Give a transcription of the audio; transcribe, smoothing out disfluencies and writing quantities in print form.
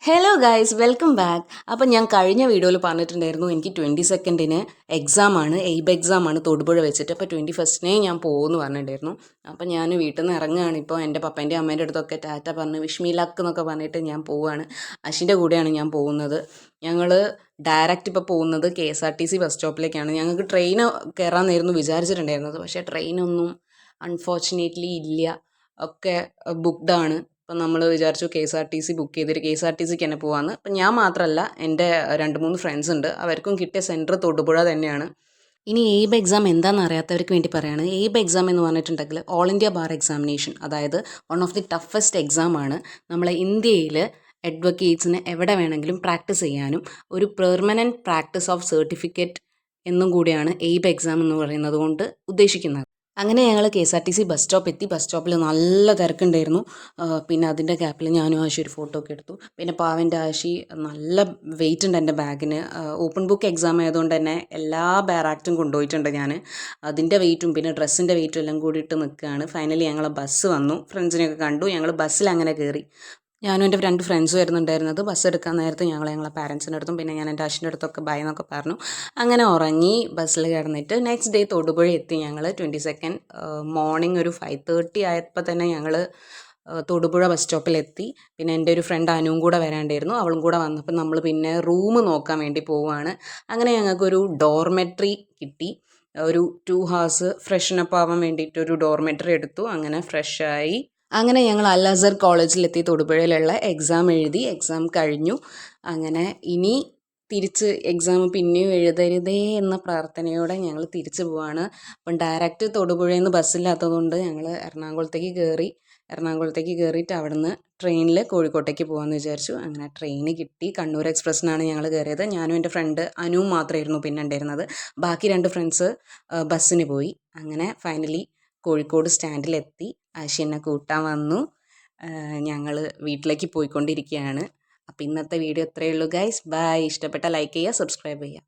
Hello guys welcome back. അപ്പം ഞാൻ കഴിഞ്ഞ വീഡിയോയിൽ പറഞ്ഞിട്ടുണ്ടായിരുന്നു എനിക്ക് 22nd എക്സാമാണ്, എയ്ബ് എക്സാമാണ് തൊടുപുഴ വെച്ചിട്ട്. അപ്പോൾ 21st ഞാൻ പോകുമെന്ന് പറഞ്ഞിട്ടുണ്ടായിരുന്നു. അപ്പം ഞാൻ വീട്ടിൽ നിന്ന് ഇറങ്ങുകയാണ്. ഇപ്പോൾ എൻ്റെ പപ്പേൻ്റെ അമ്മേൻ്റെ അടുത്തൊക്കെ ടാറ്റ പറഞ്ഞ് വിഷ്മി ലക്ക് എന്നൊക്കെ പറഞ്ഞിട്ട് ഞാൻ പോവുകയാണ്. അശ്വിൻ്റെ കൂടെയാണ് ഞാൻ പോകുന്നത്. ഞങ്ങൾ ഡയറക്റ്റ് ഇപ്പോൾ പോകുന്നത് KSRTC ബസ് സ്റ്റോപ്പിലേക്കാണ്. ഞങ്ങൾക്ക് ട്രെയിൻ കയറാമെന്നായിരുന്നു വിചാരിച്ചിട്ടുണ്ടായിരുന്നത്, പക്ഷേ ട്രെയിനൊന്നും അൺഫോർച്ചുനേറ്റ്ലി ഇല്ല, ഒക്കെ ബുക്ക്ഡാണ്. അപ്പം നമ്മൾ വിചാരിച്ചു KSRTC ബുക്ക് ചെയ്തിട്ട് KSRTCക്ക് തന്നെ പോകാമെന്ന്. അപ്പം ഞാൻ മാത്രമല്ല, എൻ്റെ 2-3 ഫ്രണ്ട്സ് ഉണ്ട്. അവർക്കും കിട്ടിയ സെൻറ്റർ തൊടുപുഴ തന്നെയാണ്. ഇനി എയ്ബ് എക്സാം എന്താണെന്ന് അറിയാത്തവർക്ക് വേണ്ടി പറയുകയാണ്. എയ്ബ് എക്സാം എന്ന് പറഞ്ഞിട്ടുണ്ടെങ്കിൽ ഓൾ ഇന്ത്യ ബാർ എക്സാമിനേഷൻ, അതായത് വൺ ഓഫ് ദി ടഫസ്റ്റ് എക്സാമാണ്. നമ്മളെ ഇന്ത്യയിൽ അഡ്വക്കേറ്റ്സിന് എവിടെ വേണമെങ്കിലും പ്രാക്ടീസ് ചെയ്യാനും ഒരു പെർമനൻറ്റ് പ്രാക്ടീസ് ഓഫ് സർട്ടിഫിക്കറ്റ് എന്നും കൂടിയാണ് എയ്ബ് എക്സാം എന്ന് പറയുന്നത് കൊണ്ട് ഉദ്ദേശിക്കുന്നത്. അങ്ങനെ ഞങ്ങൾ KSRTC ബസ് സ്റ്റോപ്പ് എത്തി. ബസ് സ്റ്റോപ്പിൽ നല്ല തിരക്കുണ്ടായിരുന്നു. പിന്നെ അതിൻ്റെ ഗ്യാപ്പിൽ ഞാനും ആശി ഒരു ഫോട്ടോ ഒക്കെ എടുത്തു. പിന്നെ പാവൻ്റെ ആശി നല്ല വെയിറ്റ് ഉണ്ട് എൻ്റെ ബാഗിന്. ഓപ്പൺ ബുക്ക് എക്സാം ആയതുകൊണ്ട് തന്നെ എല്ലാ ബാറാക്റ്റും കൊണ്ടുപോയിട്ടുണ്ട് ഞാൻ. അതിൻ്റെ വെയിറ്റും പിന്നെ ഡ്രസ്സിൻ്റെ വെയിറ്റും എല്ലാം കൂടിയിട്ട് നിൽക്കുകയാണ്. ഫൈനലി ഞങ്ങളെ ബസ് വന്നു. ഫ്രണ്ട്സിനെയൊക്കെ കണ്ടു. ഞങ്ങൾ ബസ്സിൽ അങ്ങനെ കയറി. ഞാനും എൻ്റെ 2 ഫ്രണ്ട്സും ആയിരുന്നു ഉണ്ടായിരുന്നത്. ബസ് എടുക്കാൻ നേരത്ത് ഞങ്ങളെ പാരൻസിൻ്റെ അടുത്തും പിന്നെ ഞാൻ എൻ്റെ അച്ഛൻ്റെ അടുത്തൊക്കെ ബൈ എന്നൊക്കെ പറഞ്ഞു. അങ്ങനെ ഉറങ്ങി ബസ്സിൽ കിടന്നിട്ട് നെക്സ്റ്റ് ഡേ തൊടുപുഴ എത്തി. ഞങ്ങൾ 22nd മോർണിംഗ് ഒരു 5:30 ആയപ്പോൾ തന്നെ ഞങ്ങൾ തൊടുപുഴ ബസ് സ്റ്റോപ്പിലെത്തി. പിന്നെ എൻ്റെ ഒരു ഫ്രണ്ട് അനുവും കൂടെ വരാണ്ടായിരുന്നു. അവളും കൂടെ വന്നപ്പോൾ നമ്മൾ പിന്നെ റൂം നോക്കാൻ വേണ്ടി പോവുകയാണ്. അങ്ങനെ ഞങ്ങൾക്കൊരു ഡോർമെട്രി കിട്ടി. ഒരു 2 hours ഫ്രഷനപ്പ് ആവാൻ വേണ്ടിയിട്ട് ഒരു ഡോർമെട്രി എടുത്തു. അങ്ങനെ ഫ്രഷായി. അങ്ങനെ ഞങ്ങൾ അൽ അസർ കോളേജിലെത്തി. തൊടുപുഴയിലുള്ള എക്സാം എഴുതി. എക്സാം കഴിഞ്ഞു. അങ്ങനെ ഇനി തിരിച്ച് എക്സാം പിന്നെയും എഴുതരുതേ എന്ന പ്രാർത്ഥനയോടെ ഞങ്ങൾ തിരിച്ചു പോവാണ്. അപ്പം ഡയറക്റ്റ് തൊടുപുഴയിൽ നിന്ന് ബസ്സില്ലാത്തതുകൊണ്ട് ഞങ്ങൾ എറണാകുളത്തേക്ക് കയറിയിട്ട് അവിടെ നിന്ന് ട്രെയിനിൽ കോഴിക്കോട്ടേക്ക് പോകാമെന്ന് വിചാരിച്ചു. അങ്ങനെ ട്രെയിന് കിട്ടി. കണ്ണൂർ എക്സ്പ്രസ്സിനാണ് ഞങ്ങൾ കയറിയത്. ഞാനും എൻ്റെ ഫ്രണ്ട് അനുവും മാത്രമായിരുന്നു പിന്നെ ഉണ്ടായിരുന്നത്. ബാക്കി 2 ഫ്രണ്ട്സ് ബസ്സിന് പോയി. അങ്ങനെ ഫൈനലി കോഴിക്കോട് സ്റ്റാൻഡിലെത്തി. ആശി എന്നെ കൂട്ടാൻ വന്നു. ഞങ്ങൾ വീട്ടിലേക്ക് പോയിക്കൊണ്ടിരിക്കുകയാണ്. അപ്പോൾ ഇന്നത്തെ വീഡിയോ ഇത്രയേ ഉള്ളൂ ഗൈസ്. ബൈ. ഇഷ്ടപ്പെട്ട ലൈക്ക് ചെയ്യുക, സബ്സ്ക്രൈബ് ചെയ്യുക.